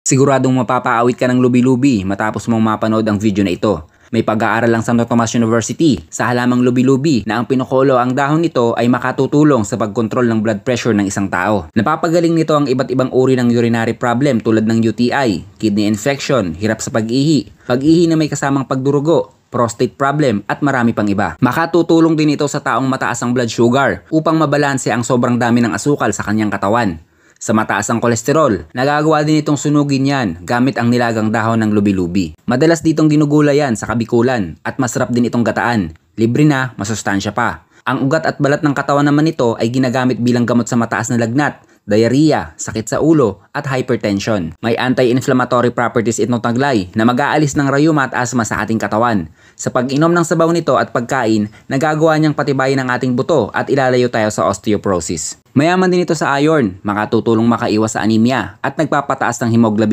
Siguradong mapapaawit ka ng lubi-lubi matapos mong mapanood ang video na ito. May pag-aaral lang sa Santo Tomas University sa halamang lubi-lubi na ang pinukulo ang dahon nito ay makatutulong sa pagkontrol ng blood pressure ng isang tao. Napapagaling nito ang iba't ibang uri ng urinary problem tulad ng UTI, kidney infection, hirap sa pag-ihi, pag-ihi na may kasamang pagdurugo, prostate problem at marami pang iba. Makatutulong din ito sa taong mataas ang blood sugar upang mabalanse ang sobrang dami ng asukal sa kanyang katawan. Sa mataas ang kolesterol, nagagawa din itong sunugin yan gamit ang nilagang dahon ng lubi-lubi. Madalas ditong ginugulay yan sa kabikulan at masarap din itong gataan. Libre na, masustansya pa. Ang ugat at balat ng katawan naman nito ay ginagamit bilang gamot sa mataas na lagnat, diarrhea, sakit sa ulo at hypertension. May anti-inflammatory properties itong taglay na mag-aalis ng rayuma at asma sa ating katawan. Sa pag-inom ng sabaw nito at pagkain, nagagawa niyang patibayin ang ating buto at ilalayo tayo sa osteoporosis. Mayaman din ito sa iron, makatutulong makaiwas sa anemia at nagpapataas ng hemoglobin